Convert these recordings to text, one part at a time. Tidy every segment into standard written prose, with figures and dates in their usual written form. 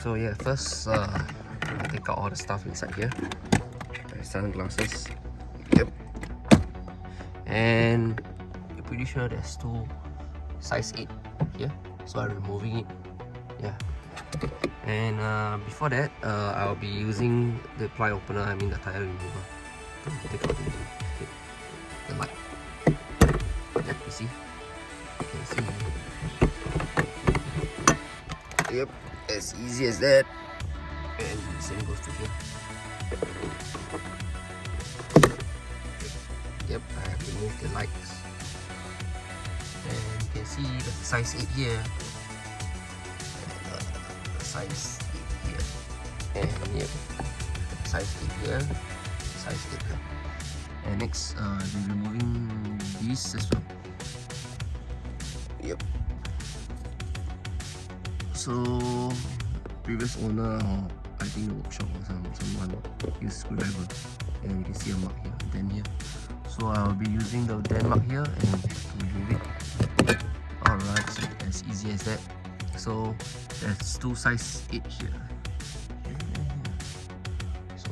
So yeah, first I'll take out all the stuff inside here. Sunglasses. Yep. And I'm pretty sure there's two size 8 here, so I'm removing it. Yeah. And before that, I'll be using the ply opener, I mean the tire remover, to take out the light. Yep, you see? You can see. Yep, as easy as that. And the same goes to here. Yep, I have removed the lights. And you can see the size 8 here. Size 8 here. And yep, size 8 here. Size 8 here. And next, I'll be removing these as well. Yep. So, previous owner, or I think the workshop or someone used screwdriver, and you can see a mark here, a dent here. So I'll be using the dent mark here and remove it. Alright, so as easy as that. So there's two size 8 here. So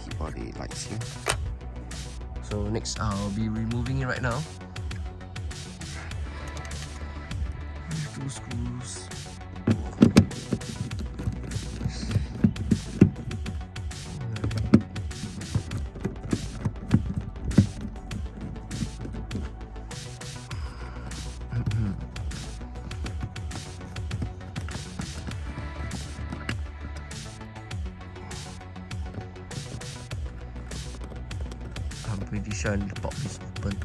keep all the lights here. So next I'll be removing it right now. Two screws. I'm pretty sure I need to pop this open.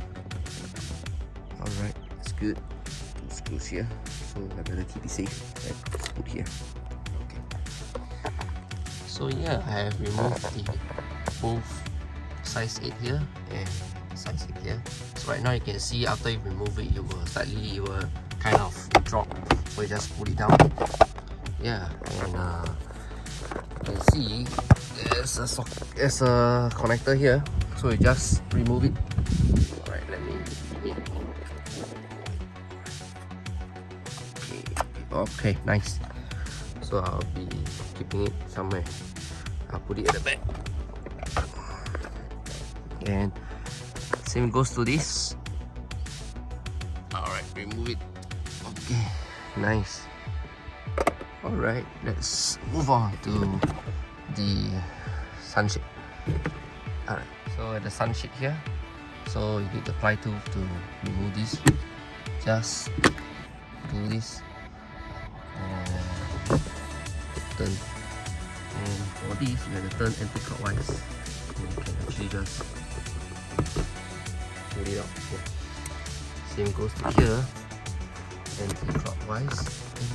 Alright, that's good. Two screws here. So I better keep it safe. Let's put here. Okay. So yeah, I have removed both size 8 here and size 8 here. So right now you can see after you remove it, it will kind of drop. So you just put it down. Yeah, and you can see there's a connector here. So you just remove it. Alright, let me. Okay, nice. So I'll be keeping it somewhere. I'll put it at the back. And same goes to this. Alright, remove it. Okay, nice. Alright, let's move on to the sunshade. Alright, so at the sunshade here, so you need the ply tool to remove this. Just do this. Turn. And for this, you have to turn anti-clockwise. And you can actually just pull it out here. Same goes to here. Anti-clockwise.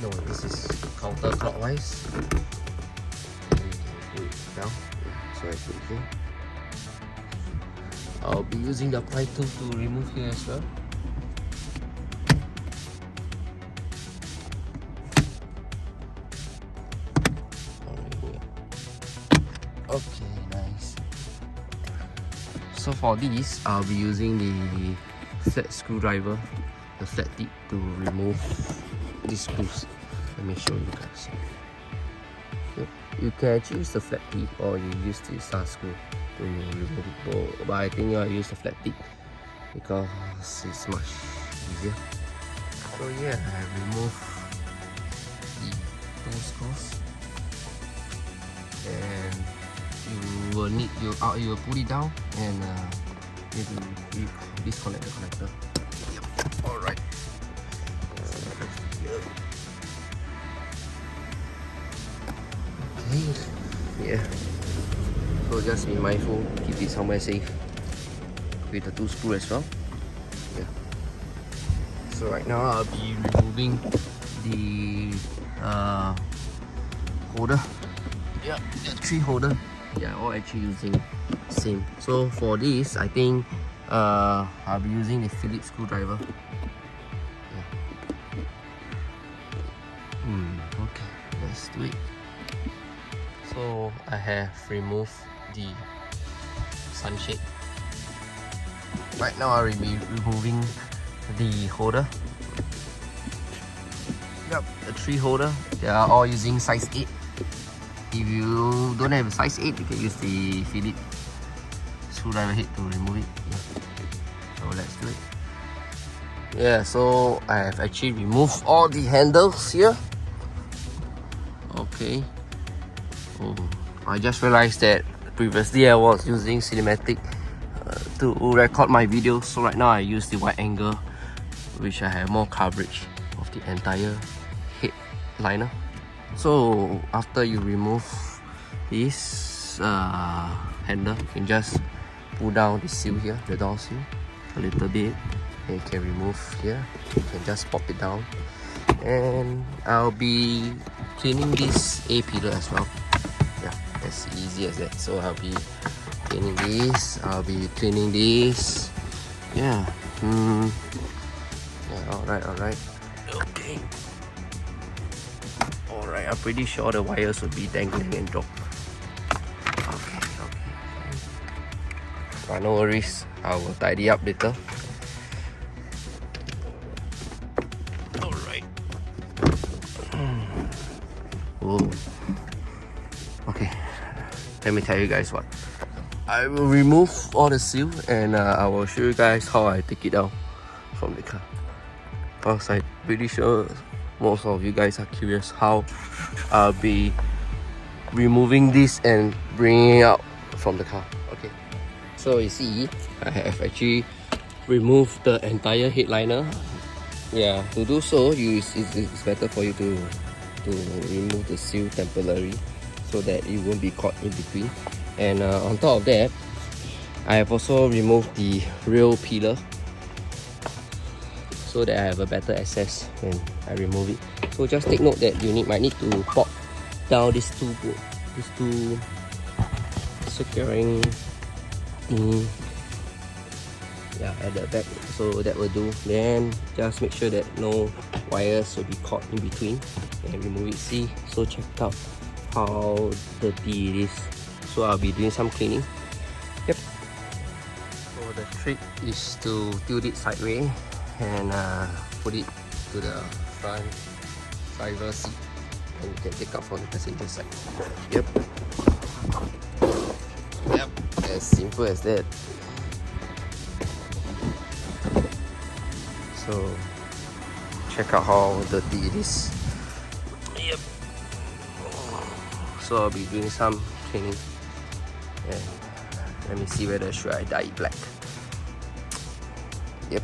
No, this is counter-clockwise. And you can pull it down. So I put it here. I'll be using the ply tool to remove here as well. Okay, nice. So for this, I'll be using the flat screwdriver, the flat tip, to remove these screws. Let me show you guys. Yep. You can actually use the flat tip or you use the star screw to remove it. But I think I'll use the flat tip because it's much easier. So yeah, I have removed the two screws. And you will put it down and you need to disconnect the connector. Yep. Alright. Okay. Yeah. So just be mindful, keep it somewhere safe with the two screws as well. Yeah. So right now I'll be removing the holder. Yeah, the 3 holder. Yeah, all actually using same. So for this, I think I'll be using the Phillips screwdriver. Yeah. Okay, let's do it. So I have removed the sunshade. Right now I'll be removing the holder. Yep, the 3 holder, they are all using size 8. If you don't have a size 8, you can use the Phillips screwdriver head to remove it. Yeah. So let's do it. Yeah, so I have actually removed all the handles here. Okay. Oh, I just realized that previously I was using cinematic to record my videos. So right now I use the wide angle, which I have more coverage of the entire headliner. So after you remove this handle, you can just pull down the seal here, the door seal, a little bit, and you can remove here. You can just pop it down, and I'll be cleaning this A pillar as well. Yeah, as easy as that. So I'll be cleaning this, I'll be cleaning this. Yeah. Yeah, alright. Okay. Alright, I'm pretty sure the wires will be dangling and drop. Okay. But no worries, I will tidy up later. Alright. Oh. Okay, let me tell you guys what. I will remove all the seal and I will show you guys how I take it down from the car. Because I'm pretty sure most of you guys are curious how I'll be removing this and bringing it out from the car. Okay, so you see, I have actually removed the entire headliner. Yeah, to do so, it's better for you to remove the seal temporarily so that it won't be caught in between. And on top of that, I have also removed the rear pillar so that I have a better access when I remove it. So just take note that you might need to pop down these two securing at the back, so that will do. Then just make sure that no wires will be caught in between and remove it. See, so check out how dirty it is. So I'll be doing some cleaning. Yep. So the trick is to tilt it sideways and put it to the front driver seat, and you can take out from the passenger side. Yep, as simple as that. So check out how dirty it is. Yep. So I'll be doing some cleaning, and let me see whether should I dye it black. Yep.